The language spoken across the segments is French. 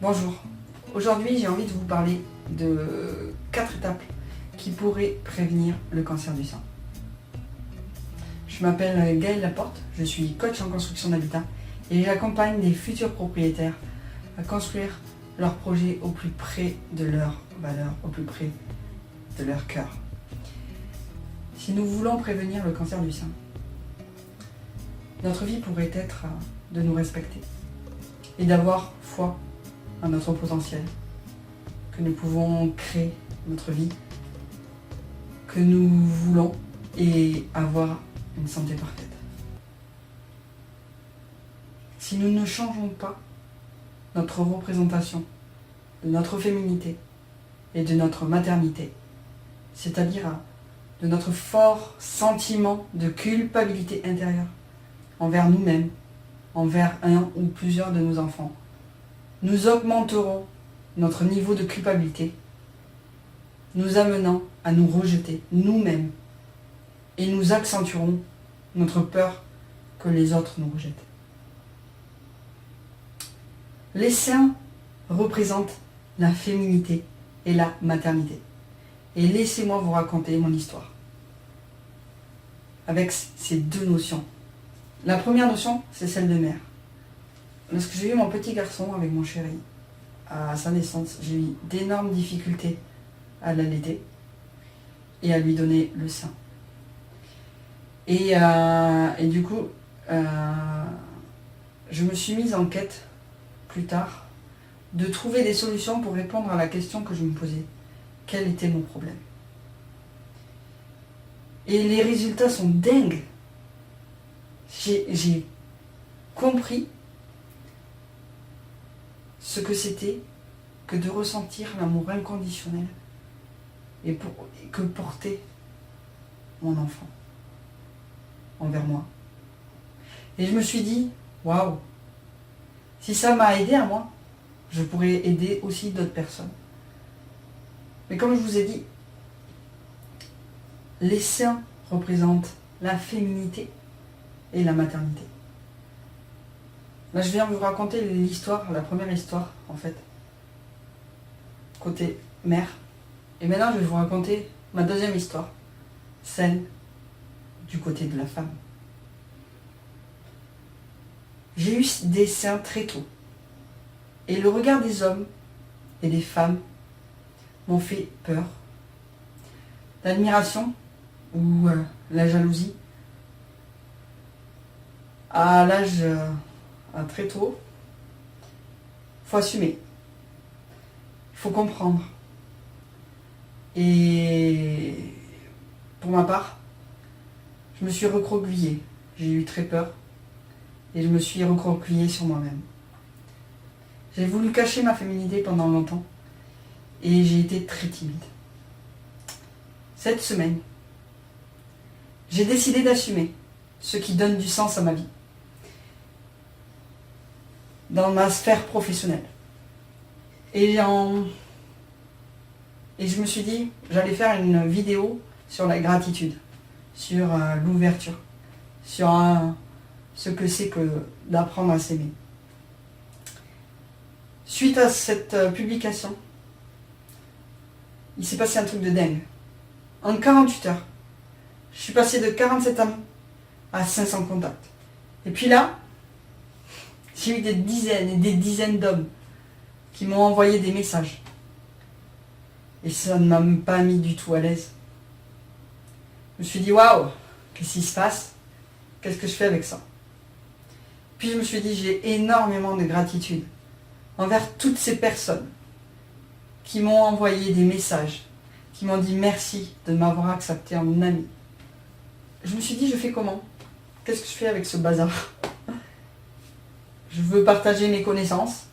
Bonjour, aujourd'hui j'ai envie de vous parler de 4 étapes qui pourraient prévenir le cancer du sein. Je m'appelle Gaëlle Laporte, je suis coach en construction d'habitat et j'accompagne des futurs propriétaires à construire leur projet au plus près de leurs valeurs, au plus près de leur cœur. Si nous voulons prévenir le cancer du sein, notre vie pourrait être de nous respecter et d'avoir foi à notre potentiel, que nous pouvons créer notre vie, que nous voulons et avoir une santé parfaite. Si nous ne changeons pas notre représentation de notre féminité et de notre maternité, c'est-à-dire de notre fort sentiment de culpabilité intérieure envers nous-mêmes, envers un ou plusieurs de nos enfants, nous augmenterons notre niveau de culpabilité, nous amenant à nous rejeter nous-mêmes et nous accentuerons notre peur que les autres nous rejettent. Les seins représentent la féminité et la maternité. Et laissez-moi vous raconter mon histoire avec ces deux notions. La première notion, c'est celle de mère. Lorsque j'ai eu mon petit garçon avec mon chéri, à sa naissance, j'ai eu d'énormes difficultés à l'allaiter et à lui donner le sein. Et du coup, je me suis mise en quête, plus tard, de trouver des solutions pour répondre à la question que je me posais. Quel était mon problème? Et les résultats sont dingues. J'ai compris ce que c'était que de ressentir l'amour inconditionnel et que portait mon enfant envers moi. Et je me suis dit, waouh, si ça m'a aidé à moi, je pourrais aider aussi d'autres personnes. Mais comme je vous ai dit, les seins représentent la féminité et la maternité. Là, je viens vous raconter l'histoire, la première histoire, en fait, côté mère. Et maintenant, je vais vous raconter ma deuxième histoire, celle du côté de la femme. J'ai eu des seins très tôt. Et le regard des hommes et des femmes m'ont fait peur. L'admiration ou la jalousie. À l'âge très tôt, il faut assumer. Il faut comprendre. Et pour ma part, je me suis recroquevillée. J'ai eu très peur. Et je me suis recroquevillée sur moi-même. J'ai voulu cacher ma féminité pendant longtemps. Et j'ai été très timide. Cette semaine, j'ai décidé d'assumer ce qui donne du sens à ma vie. Dans ma sphère professionnelle. Et je me suis dit, j'allais faire une vidéo sur la gratitude, sur l'ouverture, sur ce que c'est que d'apprendre à s'aimer. Suite à cette publication, il s'est passé un truc de dingue. En 48 heures, je suis passé de 47 amis à 500 contacts. Et puis là, j'ai eu des dizaines et des dizaines d'hommes qui m'ont envoyé des messages. Et ça ne m'a même pas mis du tout à l'aise. Je me suis dit, waouh, qu'est-ce qui se passe? Qu'est-ce que je fais avec ça? Puis je me suis dit, j'ai énormément de gratitude envers toutes ces personnes qui m'ont envoyé des messages, qui m'ont dit merci de m'avoir accepté en ami. Je me suis dit, je fais comment? Qu'est-ce que je fais avec ce bazar? Je veux partager mes connaissances,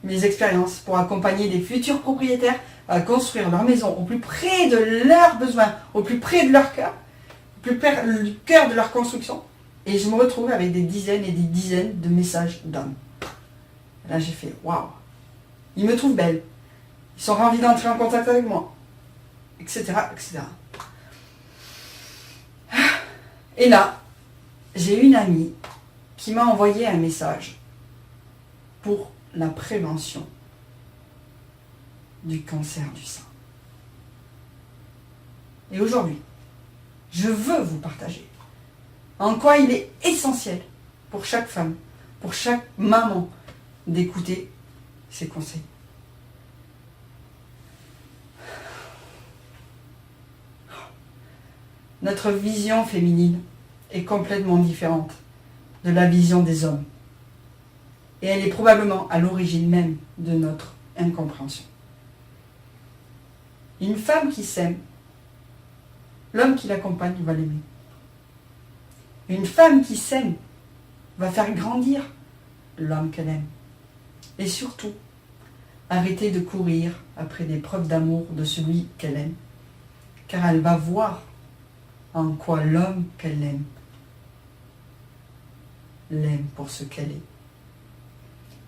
mes expériences pour accompagner des futurs propriétaires à construire leur maison au plus près de leurs besoins, au plus près de leur cœur, au plus près du cœur de leur construction. Et je me retrouve avec des dizaines et des dizaines de messages d'hommes. Là, j'ai fait waouh. Ils me trouvent belle. Ils sont ravis d'entrer en contact avec moi, etc., etc. Et là, j'ai une amie qui m'a envoyé un message pour la prévention du cancer du sein. Et aujourd'hui, je veux vous partager en quoi il est essentiel pour chaque femme, pour chaque maman, d'écouter ces conseils. Notre vision féminine est complètement différente de la vision des hommes. Et elle est probablement à l'origine même de notre incompréhension. Une femme qui s'aime, l'homme qui l'accompagne va l'aimer. Une femme qui s'aime va faire grandir l'homme qu'elle aime. Et surtout, arrêter de courir après des preuves d'amour de celui qu'elle aime. Car elle va voir en quoi l'homme qu'elle aime l'aime pour ce qu'elle est.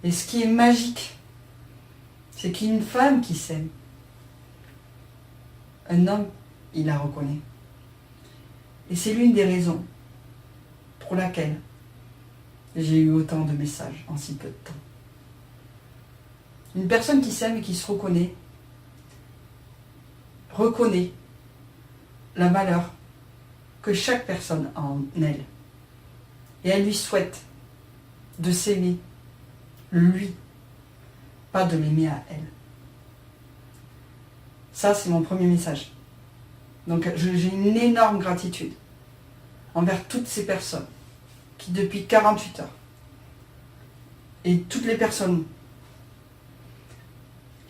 Et ce qui est magique, c'est qu'une femme qui s'aime, un homme, il la reconnaît. Et c'est l'une des raisons pour laquelle j'ai eu autant de messages en si peu de temps. Une personne qui s'aime et qui se reconnaît la valeur que chaque personne a en elle. Et elle lui souhaite de s'aimer lui, pas de l'aimer à elle. Ça, c'est mon premier message. Donc, j'ai une énorme gratitude envers toutes ces personnes qui, depuis 48 heures, et toutes les personnes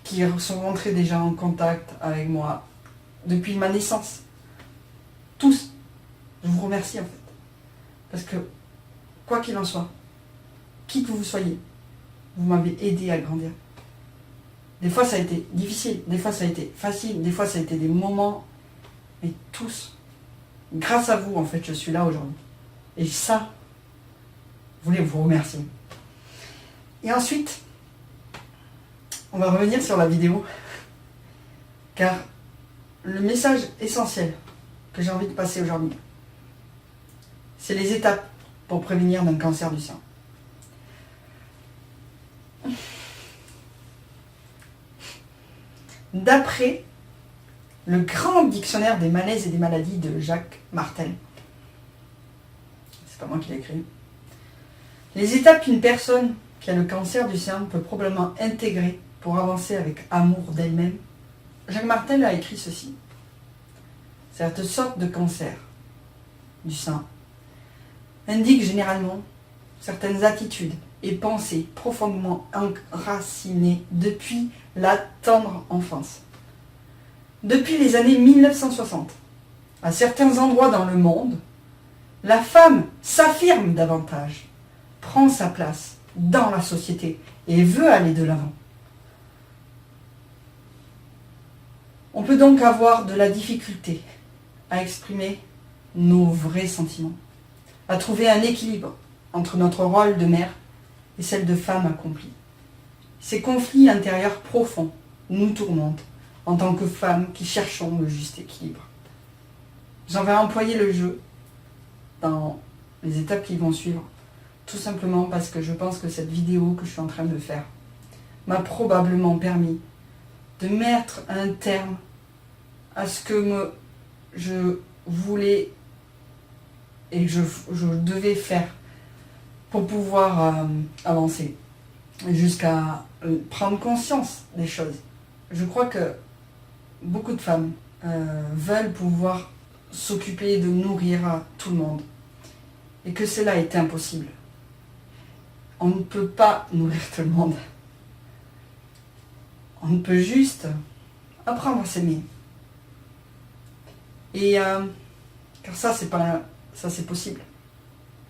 qui sont rentrées déjà en contact avec moi depuis ma naissance, tous, je vous remercie en fait. Parce que, quoi qu'il en soit, qui que vous soyez, vous m'avez aidé à grandir. Des fois ça a été difficile, des fois ça a été facile, des fois ça a été des moments, mais tous, grâce à vous en fait, je suis là aujourd'hui. Et ça, je voulais vous remercier. Et ensuite, on va revenir sur la vidéo, car le message essentiel que j'ai envie de passer aujourd'hui, c'est les étapes pour prévenir d'un cancer du sein. D'après le grand dictionnaire des malaises et des maladies de Jacques Martel, c'est pas moi qui l'ai écrit, les étapes qu'une personne qui a le cancer du sein peut probablement intégrer pour avancer avec amour d'elle-même, Jacques Martel a écrit ceci. Cette sorte de cancer du sein indique généralement certaines attitudes et pensées profondément enracinées depuis la tendre enfance. Depuis les années 1960, à certains endroits dans le monde, la femme s'affirme davantage, prend sa place dans la société et veut aller de l'avant. On peut donc avoir de la difficulté à exprimer nos vrais sentiments, à trouver un équilibre entre notre rôle de mère et celle de femme accomplie. Ces conflits intérieurs profonds nous tourmentent en tant que femmes qui cherchons le juste équilibre. J'en vais employer le jeu dans les étapes qui vont suivre, tout simplement parce que je pense que cette vidéo que je suis en train de faire m'a probablement permis de mettre un terme à ce que je voulais et que je devais faire pour pouvoir avancer jusqu'à prendre conscience des choses. Je crois que beaucoup de femmes veulent pouvoir s'occuper de nourrir tout le monde et que cela est impossible. On ne peut pas nourrir tout le monde. On ne peut juste apprendre à s'aimer. Et car ça c'est possible.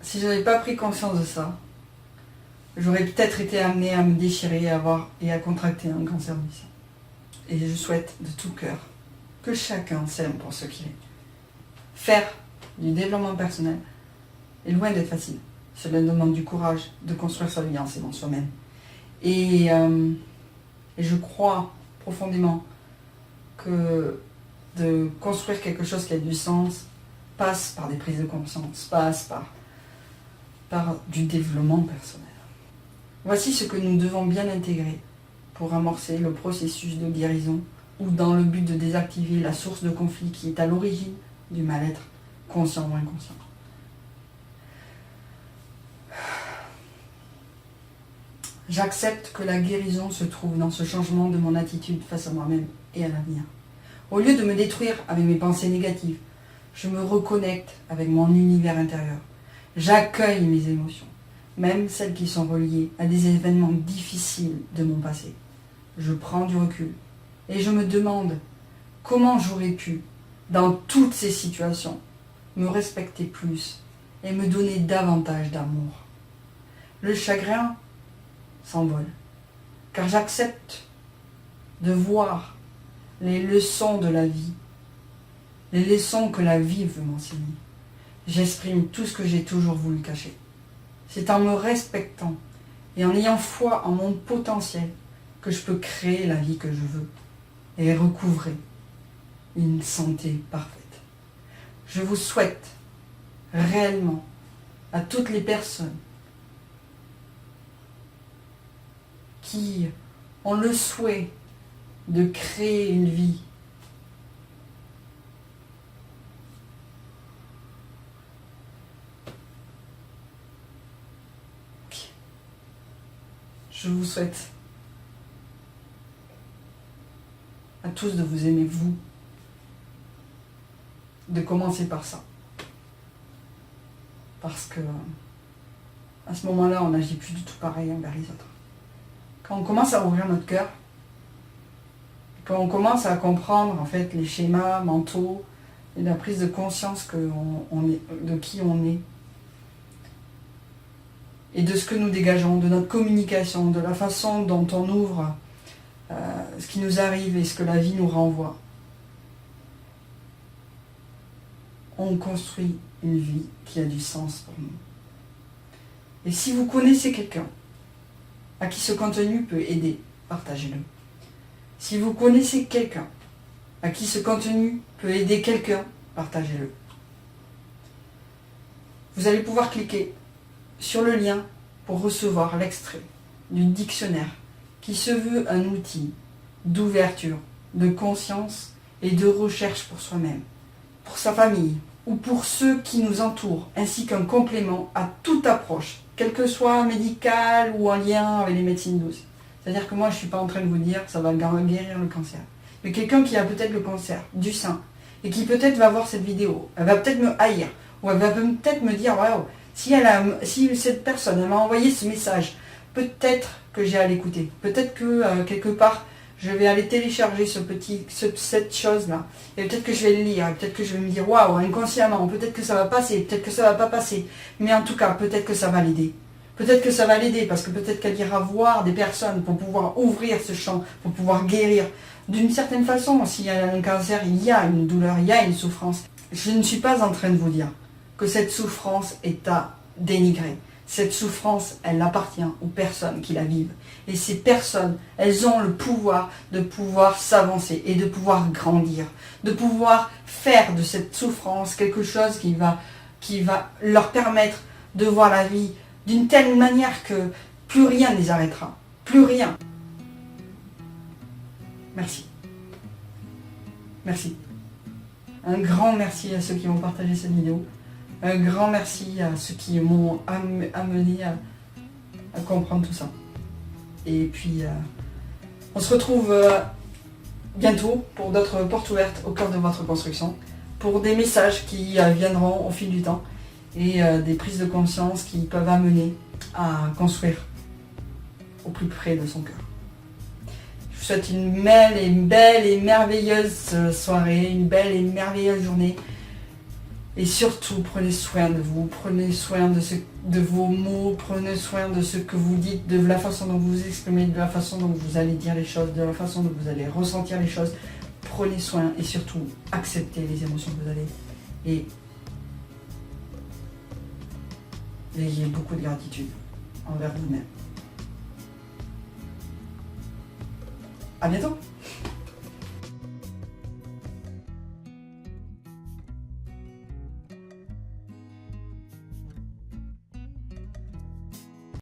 Si je n'avais pas pris conscience de ça, j'aurais peut-être été amenée à me déchirer et à contracter un cancer du sein. Et je souhaite de tout cœur que chacun s'aime pour ce qu'il est. Faire du développement personnel est loin d'être facile. Cela demande du courage de construire sa vie en s'aimant soi-même. Et je crois profondément que de construire quelque chose qui a du sens passe par des prises de conscience, passe par du développement personnel. Voici ce que nous devons bien intégrer pour amorcer le processus de guérison ou dans le but de désactiver la source de conflit qui est à l'origine du mal-être, conscient ou inconscient. J'accepte que la guérison se trouve dans ce changement de mon attitude face à moi-même et à l'avenir. Au lieu de me détruire avec mes pensées négatives, je me reconnecte avec mon univers intérieur. J'accueille mes émotions, même celles qui sont reliées à des événements difficiles de mon passé. Je prends du recul et je me demande comment j'aurais pu, dans toutes ces situations, me respecter plus et me donner davantage d'amour. Le chagrin s'envole, car j'accepte de voir les leçons de la vie, les leçons que la vie veut m'enseigner. J'exprime tout ce que j'ai toujours voulu cacher. C'est en me respectant et en ayant foi en mon potentiel que je peux créer la vie que je veux et recouvrer une santé parfaite. Je vous souhaite réellement à toutes les personnes qui ont le souhait de créer une vie je vous souhaite à tous de vous aimer vous, de commencer par ça, parce que à ce moment-là on n'agit plus du tout pareil envers les autres. Quand on commence à ouvrir notre cœur, quand on commence à comprendre en fait les schémas mentaux et la prise de conscience de qui on est et de ce que nous dégageons, de notre communication, de la façon dont on ouvre ce qui nous arrive et ce que la vie nous renvoie, on construit une vie qui a du sens pour nous. Et si vous connaissez quelqu'un à qui ce contenu peut aider, partagez-le. Si vous connaissez quelqu'un à qui ce contenu peut aider quelqu'un, partagez-le. Vous allez pouvoir cliquer sur le lien pour recevoir l'extrait du dictionnaire qui se veut un outil d'ouverture, de conscience et de recherche pour soi-même, pour sa famille ou pour ceux qui nous entourent, ainsi qu'un complément à toute approche, quelle que soit médicale ou en lien avec les médecines douces. C'est-à-dire que moi, je ne suis pas en train de vous dire que ça va guérir le cancer. Mais quelqu'un qui a peut-être le cancer du sein et qui peut-être va voir cette vidéo, elle va peut-être me haïr ou elle va peut-être me dire waouh, si cette personne elle m'a envoyé ce message, peut-être que j'ai à l'écouter. Peut-être que quelque part, je vais aller télécharger cette chose-là. Et peut-être que je vais le lire. Peut-être que je vais me dire waouh, inconsciemment. Peut-être que ça va passer. Peut-être que ça va pas passer. Mais en tout cas, peut-être que ça va l'aider. Peut-être que ça va l'aider parce que peut-être qu'elle ira voir des personnes pour pouvoir ouvrir ce champ, pour pouvoir guérir. D'une certaine façon, s'il y a un cancer, il y a une douleur, il y a une souffrance. Je ne suis pas en train de vous dire que cette souffrance est à dénigrer. Cette souffrance, elle appartient aux personnes qui la vivent. Et ces personnes, elles ont le pouvoir de pouvoir s'avancer et de pouvoir grandir, de pouvoir faire de cette souffrance quelque chose qui va leur permettre de voir la vie d'une telle manière que plus rien ne les arrêtera. Plus rien. Merci. Merci. Un grand merci à ceux qui ont partagé cette vidéo. Un grand merci à ceux qui m'ont amené à comprendre tout ça. Et puis, on se retrouve bientôt pour d'autres portes ouvertes au cœur de votre construction, pour des messages qui viendront au fil du temps et des prises de conscience qui peuvent amener à construire au plus près de son cœur. Je vous souhaite une belle et merveilleuse soirée, une belle et merveilleuse journée. Et surtout, prenez soin de vous, prenez soin de vos mots, prenez soin de ce que vous dites, de la façon dont vous vous exprimez, de la façon dont vous allez dire les choses, de la façon dont vous allez ressentir les choses. Prenez soin et surtout, acceptez les émotions que vous avez. Et ayez beaucoup de gratitude envers vous-même. À bientôt!